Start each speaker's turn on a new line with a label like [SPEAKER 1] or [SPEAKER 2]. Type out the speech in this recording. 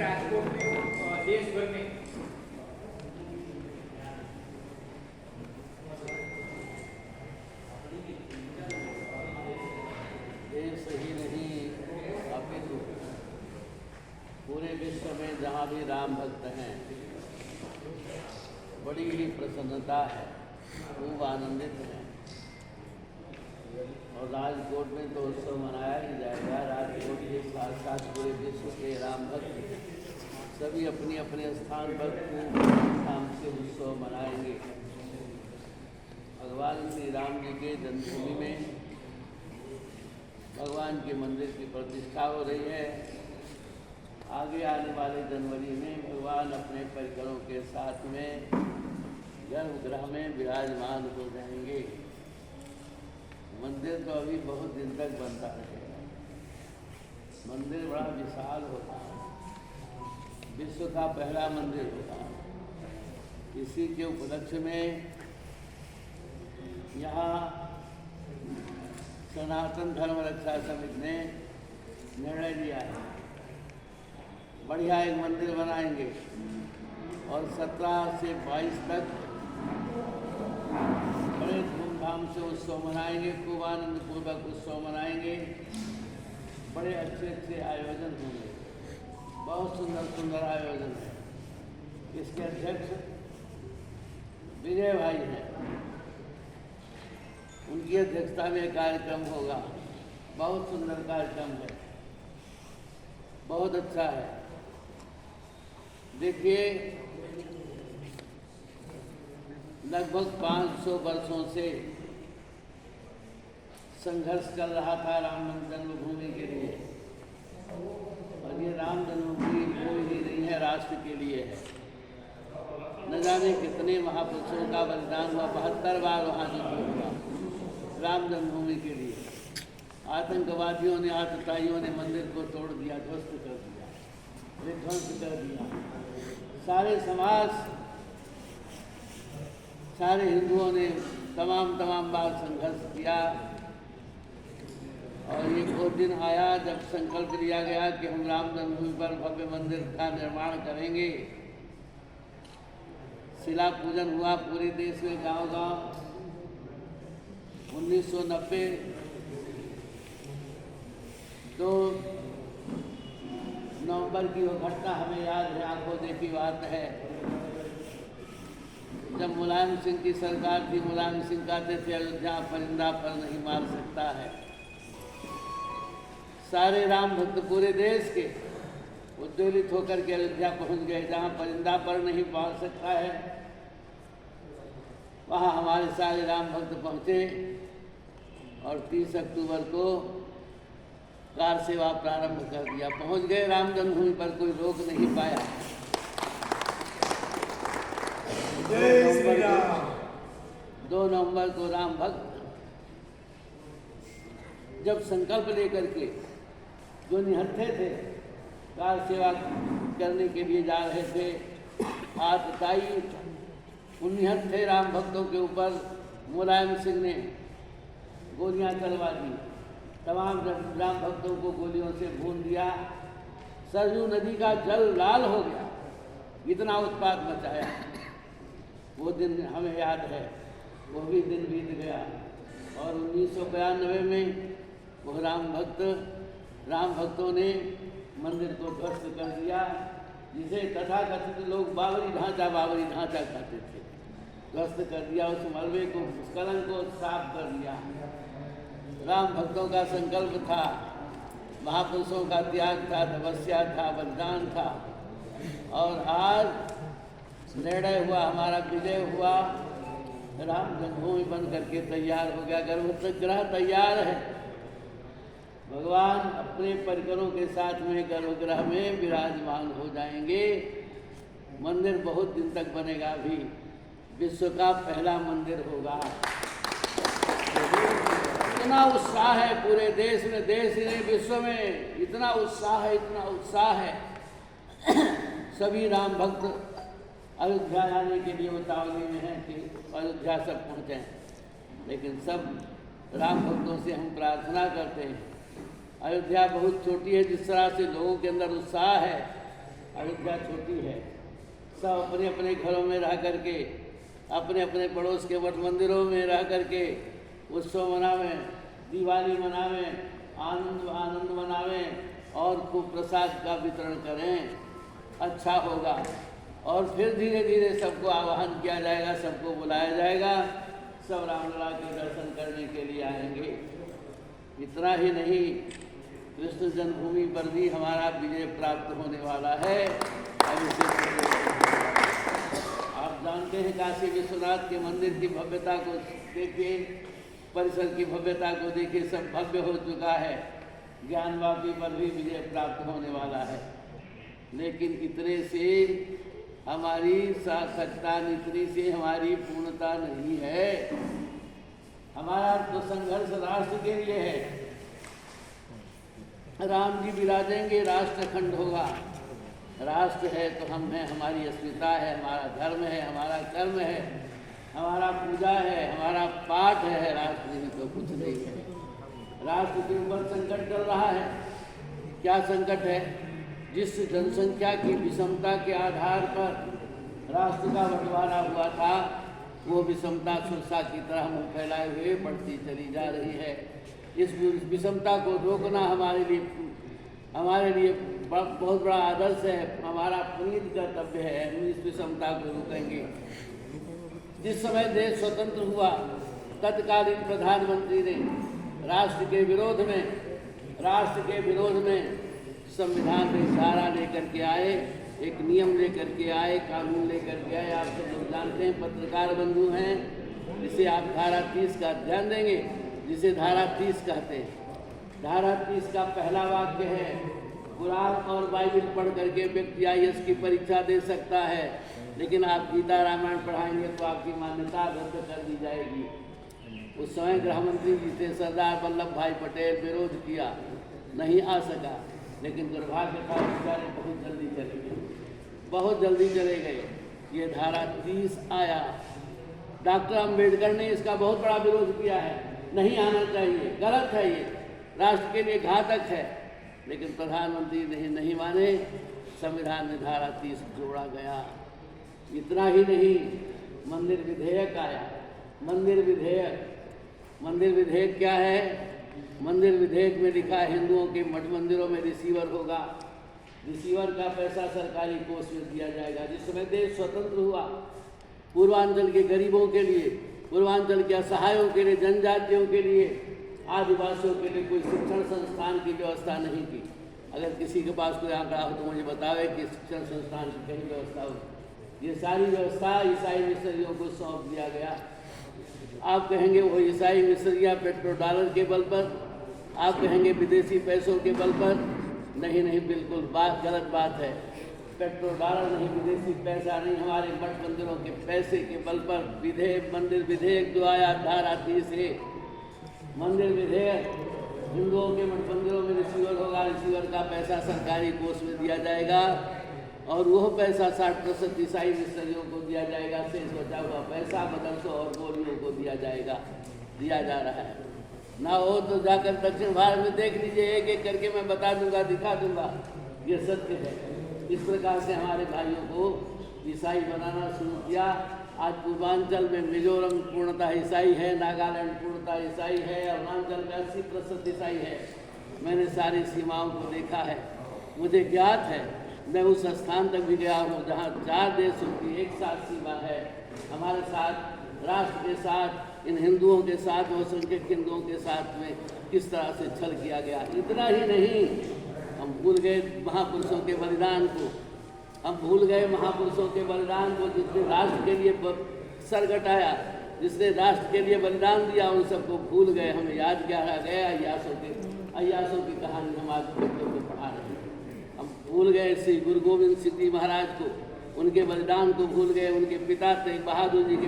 [SPEAKER 1] राजकोट में देश भर में
[SPEAKER 2] देश ही नहीं अपितु पूरे विश्व में जहाँ भी राम भक्त हैं बड़ी ही प्रसन्नता है, खूब आनंदित हैं। और राजकोट में तो उत्सव मनाया ही जाएगा। राजकोट के साथ साथ पूरे विश्व के राम भक्त सभी अपने अपने स्थान पर खूब धूमधाम से उत्सव मनाएंगे। भगवान श्री राम जी के जन्मभूमि में भगवान के मंदिर की प्रतिष्ठा हो रही है। आगे आने वाले जनवरी में भगवान अपने परिकरों के साथ में गर्भगृह में विराजमान हो जाएंगे। मंदिर तो अभी बहुत दिन तक बनता रहेगा। मंदिर बड़ा विशाल होता है, विश्व का पहला मंदिर होता है। इसी के उपलक्ष्य में यहाँ सनातन धर्म रक्षा समिति ने निर्णय लिया है, बढ़िया एक मंदिर बनाएंगे और 17 से 22 तक बड़े धूमधाम से उत्सव मनाएंगे, खूब आनंदपूर्वक उत्सव मनाएंगे। बड़े अच्छे अच्छे आयोजन होंगे, बहुत सुंदर सुंदर आयोजन है। इसके अध्यक्ष विजय भाई हैं, उनकी अध्यक्षता में कार्यक्रम होगा। बहुत सुंदर कार्यक्रम है, बहुत अच्छा है। देखिए, लगभग 500 वर्षों से संघर्ष चल रहा था राम जन्मभूमि के लिए, और ये राम जन्मभूमि कोई ही नहीं है, राष्ट्र के लिए है। न जाने कितने महापुरुषों का बलिदान हुआ, 72 बार वहाँ युद्ध हुआ राम जन्मभूमि के लिए। आतंकवादियों ने, आतताइयों ने मंदिर को तोड़ दिया, ध्वस्त कर दिया, विध्वंस कर दिया। सारे समाज, सारे हिंदुओं ने तमाम बार संघर्ष किया। और ये वो दिन आया जब संकल्प लिया गया कि हम राम जन्मभूमि पर भव्य मंदिर का निर्माण करेंगे। शिला पूजन हुआ पूरे देश में, गांव-गांव। 1990 2 नवंबर की वो घटना हमें याद है, आंखों देखी बात है। जब मुलायम सिंह की सरकार थी, मुलायम सिंह कहते थे अयोध्या परिंदा पर नहीं मार सकता है। सारे राम भक्त पूरे देश के उद्वेलित होकर के अयोध्या पहुंच गए। जहाँ परिंदा पर नहीं मार सकता है, वहाँ हमारे सारे राम भक्त पहुँचे और 30 अक्टूबर को कार सेवा प्रारंभ कर दिया। पहुँच गए राम जन्मभूमि पर, कोई रोक नहीं पाया। 2 नवंबर को राम भक्त जब संकल्प लेकर के जो निहत्थे थे, कार सेवा करने के लिए जा रहे थे, आतताई उन निहत्थे राम भक्तों के ऊपर मुलायम सिंह ने गोलियां चलवा दी। तमाम राम भक्तों को गोलियों से भून दिया। सरयू नदी का जल लाल हो गया, इतना उत्पात मचाया। वो दिन हमें याद है, वो भी दिन बीत गया। और 1992 में वो राम भक्तों ने मंदिर को ध्वस्त कर दिया, जिसे तथाकथित लोग बाबरी ढांचा कहते थे। ध्वस्त कर दिया, उस मलबे को, उस कलंक को साफ कर दिया। राम भक्तों का संकल्प था, महापुरुषों का त्याग था, तपस्या था, बलिदान था। और आज निर्णय हुआ, हमारा विजय हुआ, राम जन्मभूमि बन करके तैयार हो गया, गर्भगृह तैयार है। भगवान अपने परिकरों के साथ में गर्भगृह में विराजमान हो जाएंगे। मंदिर बहुत दिन तक बनेगा, अभी विश्व का पहला मंदिर होगा। इतना उत्साह है पूरे देश में, देश ही नहीं विश्व में इतना उत्साह है, इतना उत्साह है। सभी राम भक्त अयोध्या आने के लिए उतावली में हैं कि अयोध्या सब पहुँचें। लेकिन सब राम भक्तों से हम प्रार्थना करते हैं, अयोध्या बहुत छोटी है, जिस तरह से लोगों के अंदर उत्साह है, अयोध्या छोटी है, सब अपने अपने घरों में रह करके, अपने अपने पड़ोस के मठ मंदिरों में रह करके उत्सव मनावें, दिवाली मनावें, आनंद मनावें और खूब प्रसाद का वितरण करें, अच्छा होगा। और फिर धीरे धीरे सबको आह्वान किया जाएगा, सबको बुलाया जाएगा, सब रामलला के दर्शन करने के लिए आएंगे। इतना ही नहीं, कृष्ण जन्मभूमि पर भी हमारा विजय प्राप्त होने वाला है। अब इसे आप जानते हैं, काशी विश्वनाथ के मंदिर की भव्यता को देखिए, परिसर की भव्यता को देखिए, सब भव्य हो चुका है। ज्ञानवापी पर भी विजय प्राप्त होने वाला है। लेकिन इतने से हमारी सार्थकता, इतनी से हमारी पूर्णता नहीं है। हमारा तो संघर्ष राष्ट्र के लिए है। राम जी विराजेंगे, राष्ट्र अखंड होगा। राष्ट्र है तो हम हैं, हमारी अस्मिता है, हमारा धर्म है, हमारा कर्म है, हमारा पूजा है, हमारा पाठ है। राष्ट्र नहीं तो कुछ नहीं है। राष्ट्र के ऊपर संकट चल रहा है। क्या संकट है? जिस जनसंख्या की विषमता के आधार पर राष्ट्र का बंटवारा हुआ था, वो विषमता सुरसा की तरह मुँह फैलाए हुए बढ़ती चली जा रही है। इस विषमता को रोकना हमारे लिए बहुत बड़ा आदर्श है, हमारा पुनीत कर्तव्य है। हम इस विषमता को रोकेंगे। जिस समय देश स्वतंत्र हुआ, तत्कालीन प्रधानमंत्री ने राष्ट्र के विरोध में संविधान में इशारा लेकर के आए, एक नियम लेकर के आए, कानून लेकर के आए। आप सब लोग जानते हैं, पत्रकार बंधु हैं, जिसे आप धारा 30 का ध्यान देंगे, जिसे धारा 30 कहते हैं। धारा 30 का पहला वाक्य है, कुरान और बाइबिल पढ़ करके व्यक्ति IAS की परीक्षा दे सकता है, लेकिन आप गीता रामायण पढ़ाएंगे तो आपकी मान्यता रद्द कर दी जाएगी। उस समय गृह मंत्री जी थे सरदार वल्लभ भाई पटेल, विरोध किया, नहीं आ सका। लेकिन दुर्भाग्य था, बेचारे बहुत जल्दी चले गए। ये धारा 30 आया। डॉक्टर अम्बेडकर ने इसका बहुत बड़ा विरोध किया है, नहीं आना चाहिए, गलत है, ये राष्ट्र के लिए घातक है। लेकिन प्रधानमंत्री नहीं माने, संविधान में धारा 30 जोड़ा गया। इतना ही नहीं, मंदिर विधेयक आया। मंदिर विधेयक क्या है? मंदिर विधेयक में लिखा है, हिंदुओं के मठ मंदिरों में रिसीवर होगा। रिसीवर का पैसा सरकारी कोष में दिया जाएगा। जिस समय देश स्वतंत्र हुआ, पूर्वांचल के गरीबों के लिए, पूर्वांचल के असहायों के लिए, जनजातियों के लिए, आदिवासियों के लिए कोई शिक्षण संस्थान की व्यवस्था नहीं की। अगर किसी के पास कोई आंकड़ा हो तो मुझे बतावे कि शिक्षण संस्थान की कहीं व्यवस्था हो। ये सारी व्यवस्था ईसाई मिशनरियों को सौंप दिया गया। आप कहेंगे वो ईसाई मिशनरियाँ पेट्रो डॉलर के बल पर, आप कहेंगे विदेशी पैसों के बल पर। नहीं, बिल्कुल गलत बात है। पेट्रो डॉलर नहीं, विदेशी पैसा नहीं, हमारे मठ मंदिरों के पैसे के बल पर मंदिर विधेयक जो आया धारा 30 है, मंदिर विधेयक, हिंदुओं के मठ मंदिरों में रिसीवर होगा। रिसीवर का पैसा सरकारी कोष में दिया जाएगा और वह पैसा 60% ईसाई मिशनरियों को दिया जाएगा। शेष बचा हुआ पैसा मदरसों और बोलियों को दिया जा रहा है। ना हो तो जाकर दक्षिण भारत में देख लीजिए, एक करके मैं बता दूंगा, दिखा दूंगा, ये सत्य है। इस प्रकार से हमारे भाइयों को ईसाई बनाना शुरू किया। आज पूर्वांचल में मिजोरम पूर्णतः ईसाई है, नागालैंड पूर्णतः ईसाई है, अरुणाचल में 80% ईसाई है। मैंने सारी सीमाओं को देखा है, मुझे ज्ञात है। मैं उस स्थान तक भी गया हूँ जहाँ 4 देशों की एक साथ सीमा है। हमारे साथ, राष्ट्र के साथ, इन हिंदुओं के साथ, बहुसंख्यक हिंदुओं के साथ में किस तरह से छल किया गया। इतना ही नहीं, हम भूल गए महापुरुषों के बलिदान को। जिसने राष्ट्र के लिए सर कटाया, जिसने राष्ट्र के लिए बलिदान दिया, उन सबको भूल गए। हमें याद क्या रह गया? अय्यासों की कहानी हम आज बच्चों को पढ़ा रहे हैं। हम भूल गए श्री गुरु गोविंद सिंह जी महाराज को, उनके बलिदान को भूल गए। उनके पिता तेग बहादुर जी के